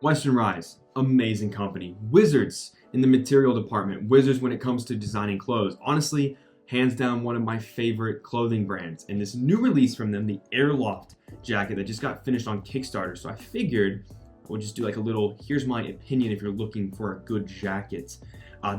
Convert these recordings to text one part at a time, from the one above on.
Western Rise, amazing company. Wizards in the material department. Wizards when it comes to designing clothes. Honestly, hands down one of my favorite clothing brands. And this new release from them, the Airloft jacket that just got finished on Kickstarter. So I figured we'll just do like a little, here's my opinion if you're looking for a good jacket.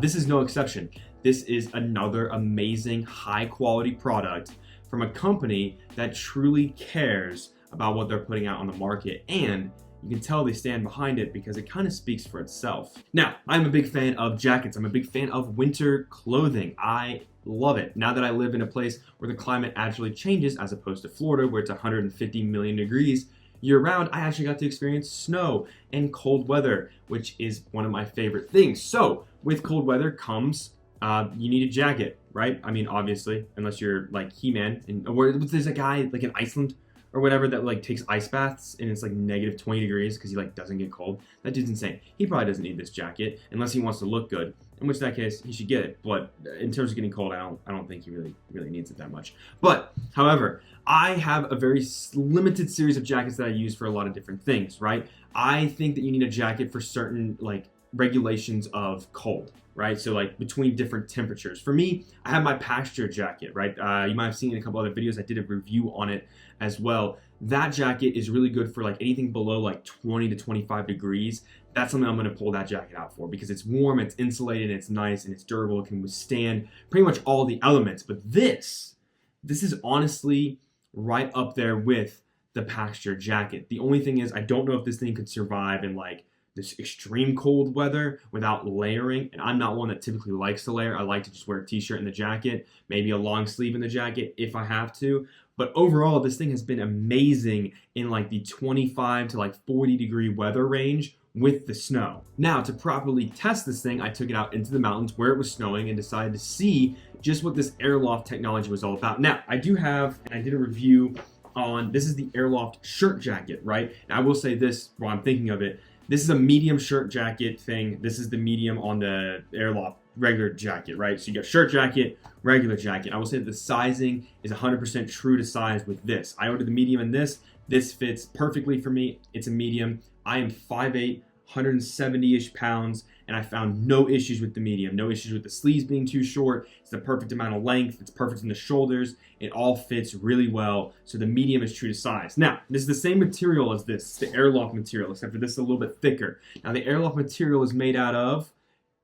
This is no exception. This is another amazing high quality product from a company that truly cares about what they're putting out on the market, and you can tell they stand behind it because it kind of speaks for itself. Now, I'm a big fan of jackets. I'm a big fan of winter clothing. I love it. Now that I live in a place where the climate actually changes, as opposed to Florida where it's 150 million degrees year round, I actually got to experience snow and cold weather, which is one of my favorite things. So with cold weather comes, you need a jacket, right? I mean, obviously, unless you're like He-Man, or there's a guy like in Iceland or whatever that like takes ice baths and it's like negative 20 degrees because he like doesn't get cold. That dude's insane. He probably doesn't need this jacket unless he wants to look good, in which that case he should get it. But in terms of getting cold, I don't think he really needs it that much. But however, I have a very limited series of jackets that I use for a lot of different things, right? I think that you need a jacket for certain like regulations of cold, right? So like between different temperatures. For me, I have my pasture jacket, right? You might have seen in a couple other videos, I did a review on it as well. That jacket is really good for like anything below like 20 to 25 degrees. That's something I'm gonna pull that jacket out for because it's warm, it's insulated, it's nice, and it's durable. It can withstand pretty much all the elements. But this is honestly right up there with the pasture jacket. The only thing is I don't know if this thing could survive in like this extreme cold weather without layering, and I'm not one that typically likes to layer. I like to just wear a t-shirt and the jacket, maybe a long sleeve in the jacket if I have to. But overall, this thing has been amazing in like the 25 to like 40 degree weather range with the snow. Now, to properly test this thing, I took it out into the mountains where it was snowing and decided to see just what this Airloft technology was all about. Now, I did a review on, this is the Airloft shirt jacket, right? And I will say this while I'm thinking of it, this is a medium shirt jacket thing. This is the medium on the Airloft regular jacket, right? So you got shirt jacket, regular jacket. I will say that the sizing is 100% true to size with this. I ordered the medium in this. This fits perfectly for me. It's a medium. I am 5'8", 170-ish pounds, and I found no issues with the medium. No issues with the sleeves being too short. It's the perfect amount of length. It's perfect in the shoulders. It all fits really well. So the medium is true to size. Now, this is the same material as this, the Airloft material, except for this is a little bit thicker. Now, the Airloft material is made out of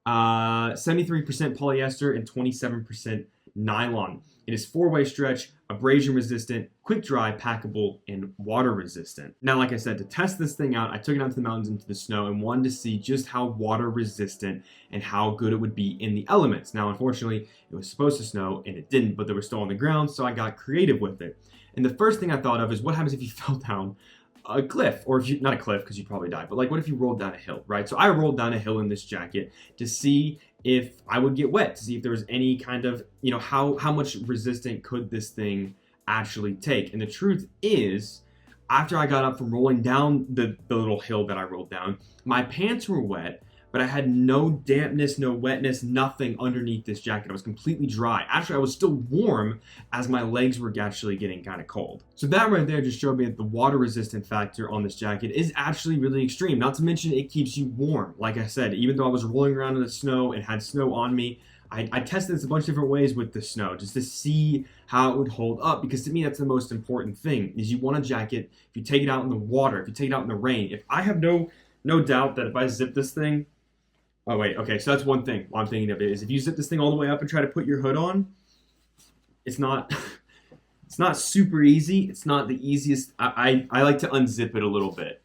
73% polyester and 27% nylon. It is 4-way stretch, abrasion resistant, quick dry, packable, and water resistant. Now, like I said, to test this thing out, I took it out to the mountains into the snow and wanted to see just how water resistant and how good it would be in the elements. Now, unfortunately, it was supposed to snow and it didn't, but they were still on the ground, so I got creative with it. And the first thing I thought of is what happens if you fell down a cliff, or if you, not a cliff because you'd probably die, but like what if you rolled down a hill, right? So I rolled down a hill in this jacket to see if I would get wet, to see if there was any kind of, you know, how much resistant could this thing actually take. And the truth is, after I got up from rolling down the little hill that I rolled down, my pants were wet, but I had no dampness, no wetness, nothing underneath this jacket. I was completely dry. Actually, I was still warm as my legs were actually getting kind of cold. So that right there just showed me that the water resistant factor on this jacket is actually really extreme. Not to mention it keeps you warm. Like I said, even though I was rolling around in the snow and had snow on me, I tested this a bunch of different ways with the snow just to see how it would hold up, because to me that's the most important thing, is you want a jacket, if you take it out in the water, if you take it out in the rain, if I have no doubt that if I zip this thing, oh wait, okay, so that's one thing while I'm thinking of it, is if you zip this thing all the way up and try to put your hood on, it's not it's not super easy. It's not the easiest. I like to unzip it a little bit,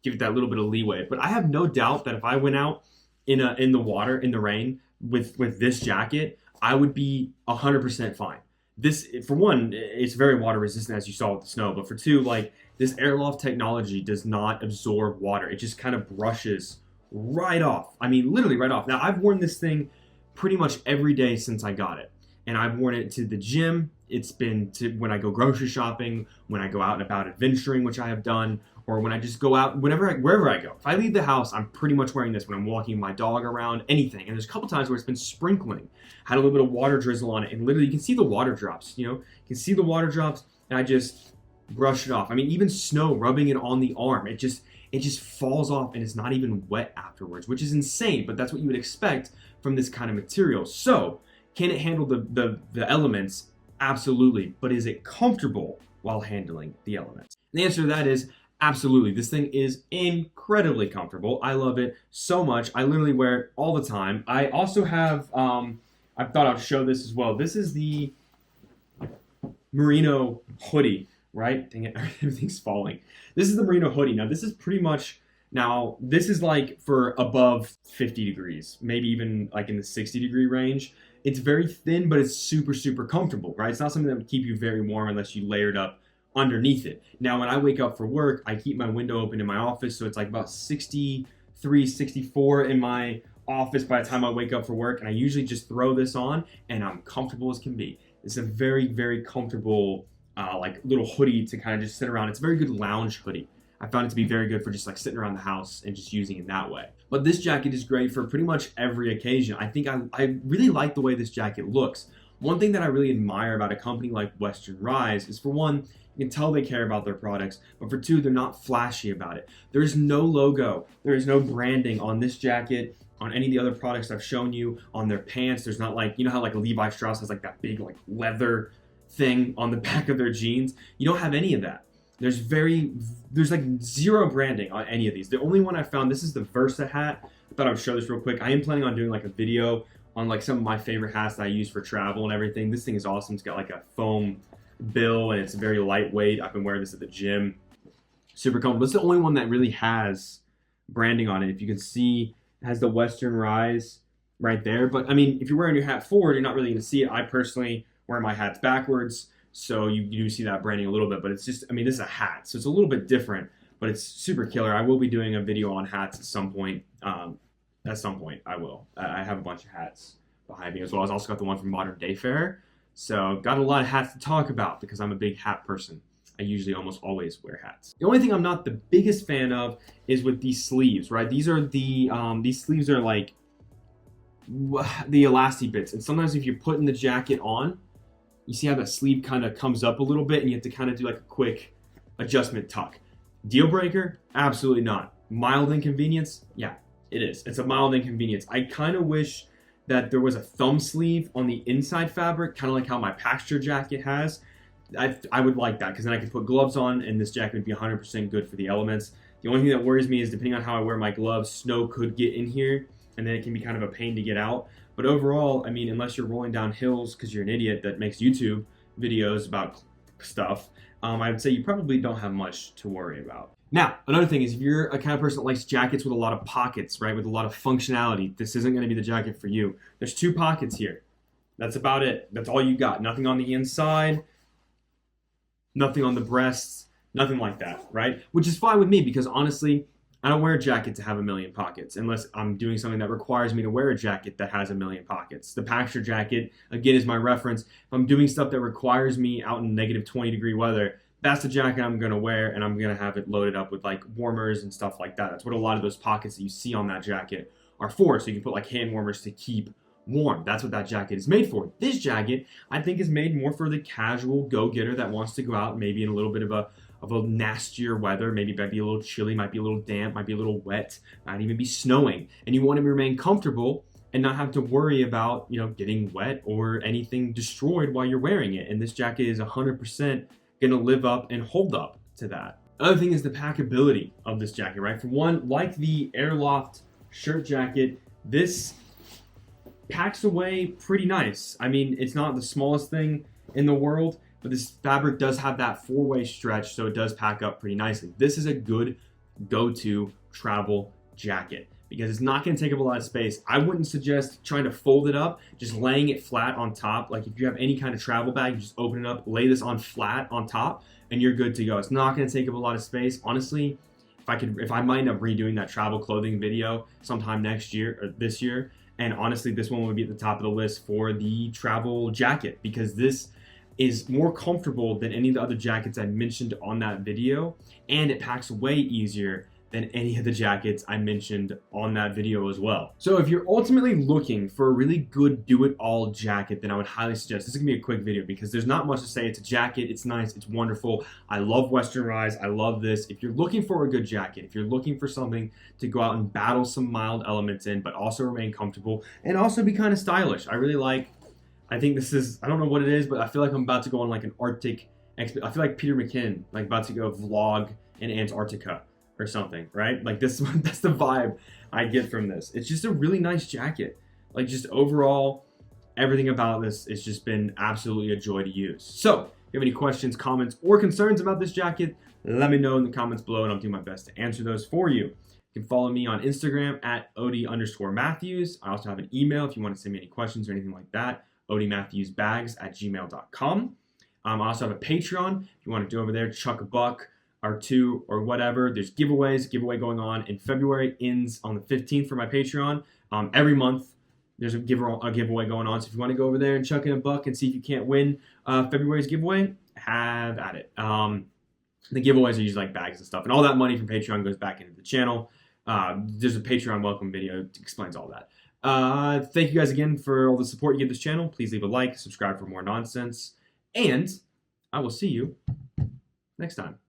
give it that little bit of leeway. But I have no doubt that if I went out in the water, in the rain, with this jacket, I would be 100% fine. This, for one, it's very water resistant, as you saw with the snow, but for two, like, this Airloft technology does not absorb water. It just kind of brushes right off. I mean, literally right off. Now, I've worn this thing pretty much every day since I got it. And I've worn it to the gym. It's been to when I go grocery shopping, when I go out and about adventuring, which I have done, or when I just go out, wherever I go. If I leave the house, I'm pretty much wearing this when I'm walking my dog around, anything. And there's a couple times where it's been sprinkling. Had a little bit of water drizzle on it, and literally you can see the water drops, you know? You can see the water drops, and I just brush it off. I mean, even snow rubbing it on the arm, it just falls off and it's not even wet afterwards, which is insane, but that's what you would expect from this kind of material. So, can it handle the elements? Absolutely. But is it comfortable while handling the elements? And the answer to that is absolutely. This thing is incredibly comfortable. I love it so much. I literally wear it all the time. I also have, I thought I'd show this as well. This is the merino hoodie, right? Dang it, everything's falling. This is the merino hoodie. Now, this is pretty much, now, this is like for above 50 degrees, maybe even like in the 60-degree range. It's very thin, but it's super, super comfortable, right? It's not something that would keep you very warm unless you layered up underneath it. Now, when I wake up for work, I keep my window open in my office, so it's like about 63, 64 in my office by the time I wake up for work, and I usually just throw this on, and I'm comfortable as can be. It's a very, very comfortable, like little hoodie to kind of just sit around. It's a very good lounge hoodie. I found it to be very good for just like sitting around the house and just using it that way. But this jacket is great for pretty much every occasion. I think I really like the way this jacket looks. One thing that I really admire about a company like Western Rise is, for one, you can tell they care about their products, but for two, they're not flashy about it. There is no logo, there is no branding on this jacket, on any of the other products I've shown you, on their pants. There's not like, you know how like a Levi Strauss has like that big like leather thing on the back of their jeans? You don't have any of that. There's like zero branding on any of these. The only one I found, this is the Versa hat. I thought I would show this real quick. I am planning on doing like a video on like some of my favorite hats that I use for travel and everything. This thing is awesome. It's got like a foam bill and it's very lightweight. I've been wearing this at the gym. Super comfortable. It's the only one that really has branding on it. If you can see, it has the Western Rise right there. But I mean, if you're wearing your hat forward, you're not really going to see it. I personally wear my hats backwards, so you do see that branding a little bit, but it's just, I mean, this is a hat, so it's a little bit different, but it's super killer. I will be doing a video on hats at some point. I will. I have a bunch of hats behind me, as well as also got the one from Modern Day Fair. So got a lot of hats to talk about because I'm a big hat person. I usually almost always wear hats. The only thing I'm not the biggest fan of is with these sleeves, right? These are these sleeves are like the elastic bits, and sometimes if you're putting the jacket on, you see how that sleeve kind of comes up a little bit and you have to kind of do like a quick adjustment tuck. Deal breaker? Absolutely not. Mild inconvenience? Yeah, it is. It's a mild inconvenience. I kind of wish that there was a thumb sleeve on the inside fabric, kind of like how my Packster jacket has. I would like that, because then I could put gloves on and this jacket would be 100% good for the elements. The only thing that worries me is, depending on how I wear my gloves, snow could get in here and then it can be kind of a pain to get out. But overall, I mean, unless you're rolling down hills because you're an idiot that makes YouTube videos about stuff, I would say you probably don't have much to worry about. Now, another thing is, if you're a kind of person that likes jackets with a lot of pockets, right, with a lot of functionality, this isn't going to be the jacket for you. There's 2 pockets here. That's about it. That's all you got. Nothing on the inside, nothing on the breasts, nothing like that, right? Which is fine with me, because honestly, I don't wear a jacket to have a million pockets unless I'm doing something that requires me to wear a jacket that has a million pockets. The Packster jacket, again, is my reference. If I'm doing stuff that requires me out in negative 20-degree weather, that's the jacket I'm going to wear, and I'm going to have it loaded up with like warmers and stuff like that. That's what a lot of those pockets that you see on that jacket are for. So you can put like hand warmers to keep warm. That's what that jacket is made for. This jacket, I think, is made more for the casual go-getter that wants to go out maybe in a little bit of a nastier weather. Maybe it might be a little chilly, might be a little damp, might be a little wet, might even be snowing, and you want to remain comfortable and not have to worry about, you know, getting wet or anything destroyed while you're wearing it. And this jacket is 100% going to live up and hold up to that. Another thing is the packability of this jacket, right? For one, like the Airloft shirt jacket, this packs away pretty nice. I mean, it's not the smallest thing in the world, but this fabric does have that 4-way stretch, so it does pack up pretty nicely. This is a good go-to travel jacket because it's not going to take up a lot of space. I wouldn't suggest trying to fold it up, just laying it flat on top. Like if you have any kind of travel bag, you just open it up, lay this on flat on top, and you're good to go. It's not going to take up a lot of space. Honestly, if I might end up redoing that travel clothing video sometime next year or this year, and honestly, this one would be at the top of the list for the travel jacket, because this is more comfortable than any of the other jackets I mentioned on that video, and it packs way easier than any of the jackets I mentioned on that video as well. So if you're ultimately looking for a really good do-it-all jacket, then I would highly suggest, this is gonna be a quick video because there's not much to say. It's a jacket, it's nice, it's wonderful. I love Western Rise, I love this. If you're looking for a good jacket, if you're looking for something to go out and battle some mild elements in, but also remain comfortable and also be kind of stylish. I think this is, I don't know what it is, but I feel like I'm about to go on like an Arctic, I feel like Peter McKinnon, like about to go vlog in Antarctica or something, right? Like this, that's the vibe I get from this. It's just a really nice jacket. Like just overall, everything about this has just been absolutely a joy to use. So if you have any questions, comments, or concerns about this jacket, let me know in the comments below and I'll do my best to answer those for you. You can follow me on Instagram at odie_matthews. I also have an email if you want to send me any questions or anything like that, odiematthewsbags@gmail.com. I also have a Patreon. If you want to do over there, chuck a buck or two or whatever. There's giveaway going on in February, ends on the 15th for my Patreon. Every month there's a giveaway going on. So if you want to go over there and chuck in a buck and see if you can't win February's giveaway, have at it. The giveaways are usually like bags and stuff, and all that money from Patreon goes back into the channel. There's a Patreon welcome video that explains all that. Thank you guys again for all the support you give this channel. Please leave a like, subscribe for more nonsense, and I will see you next time.